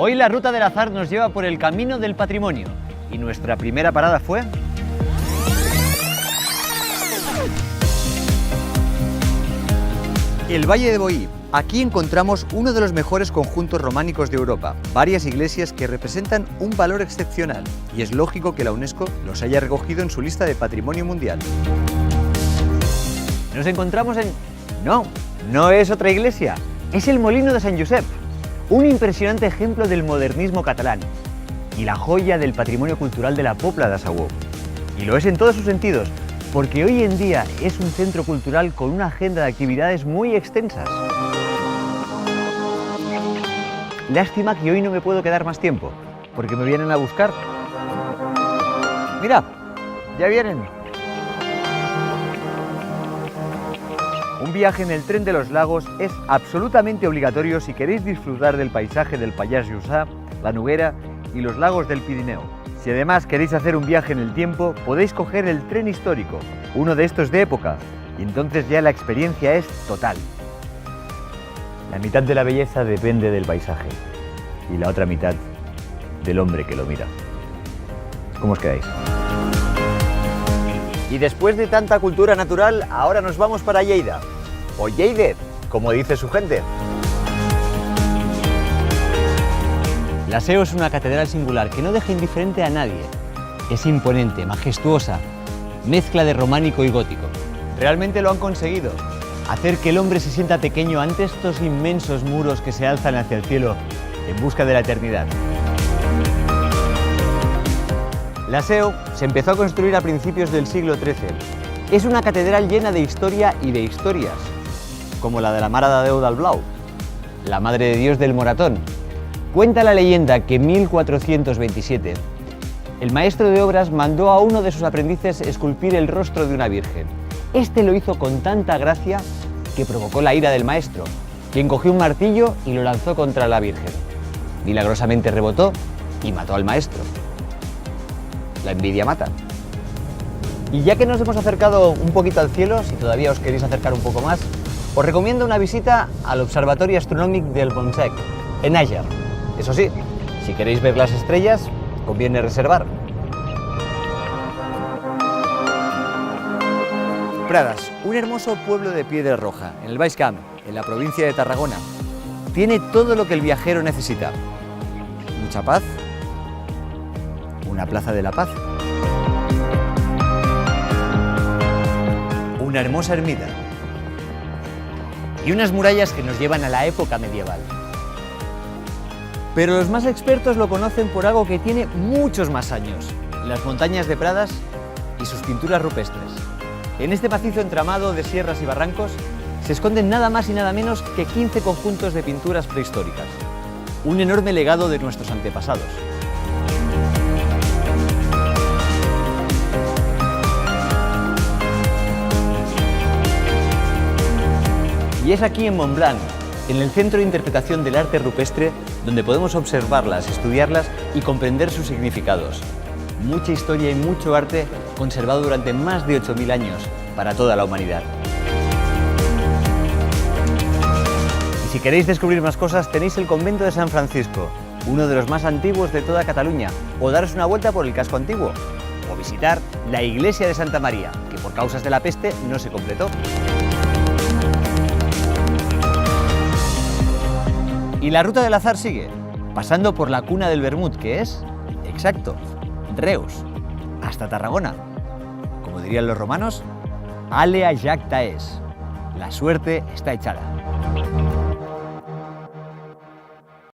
Hoy la Ruta del Azar nos lleva por el Camino del Patrimonio y nuestra primera parada fue... el Valle de Boí. Aquí encontramos uno de los mejores conjuntos románicos de Europa, varias iglesias que representan un valor excepcional, y es lógico que la UNESCO los haya recogido en su lista de Patrimonio Mundial. Nos encontramos en... No es otra iglesia, es el Molino de Sant Josep, un impresionante ejemplo del modernismo catalán y la joya del patrimonio cultural de la Pobla de Segur. Y lo es en todos sus sentidos, porque hoy en día es un centro cultural con una agenda de actividades muy extensas. Lástima que hoy no me puedo quedar más tiempo, porque me vienen a buscar. Mira, ya vienen. Un viaje en el tren de los lagos es absolutamente obligatorio si queréis disfrutar del paisaje del Pallars Jussá, la Noguera y los lagos del Pirineo. Si además queréis hacer un viaje en el tiempo, podéis coger el tren histórico, uno de estos de época, y entonces ya la experiencia es total. La mitad de la belleza depende del paisaje y la otra mitad del hombre que lo mira. ¿Cómo os quedáis? Y después de tanta cultura natural, ahora nos vamos para Lleida, o Lleida, como dice su gente. La SEO es una catedral singular que no deja indiferente a nadie. Es imponente, majestuosa, mezcla de románico y gótico. Realmente lo han conseguido, hacer que el hombre se sienta pequeño ante estos inmensos muros que se alzan hacia el cielo en busca de la eternidad. La SEO se empezó a construir a principios del siglo XIII. Es una catedral llena de historia y de historias, como la de la Mare de Déu del Blau, la Madre de Dios del Moratón. Cuenta la leyenda que en 1427 el maestro de obras mandó a uno de sus aprendices esculpir el rostro de una virgen. Este lo hizo con tanta gracia que provocó la ira del maestro, quien cogió un martillo y lo lanzó contra la virgen. Milagrosamente rebotó y mató al maestro. La envidia mata. Y ya que nos hemos acercado un poquito al cielo, si todavía os queréis acercar un poco más, os recomiendo una visita al Observatorio Astronòmic del Montsec, en Àger. Eso sí, si queréis ver las estrellas, conviene reservar. Pradas, un hermoso pueblo de piedra roja, en el Baix Camp, en la provincia de Tarragona. Tiene todo lo que el viajero necesita. Mucha paz, una plaza de la paz, una hermosa ermita y unas murallas que nos llevan a la época medieval. Pero los más expertos lo conocen por algo que tiene muchos más años, las montañas de Pradas y sus pinturas rupestres. En este macizo entramado de sierras y barrancos se esconden nada más y nada menos que 15 conjuntos de pinturas prehistóricas, un enorme legado de nuestros antepasados. Y es aquí en Montblanc, en el Centro de Interpretación del Arte Rupestre, donde podemos observarlas, estudiarlas y comprender sus significados. Mucha historia y mucho arte conservado durante más de 8.000 años para toda la humanidad. Y si queréis descubrir más cosas, tenéis el Convento de San Francisco, uno de los más antiguos de toda Cataluña, o daros una vuelta por el casco antiguo, o visitar la Iglesia de Santa María, que por causas de la peste no se completó. Y la Ruta del Azar sigue, pasando por la cuna del vermut, que es, exacto, Reus, hasta Tarragona. Como dirían los romanos, alea jacta es, la suerte está echada.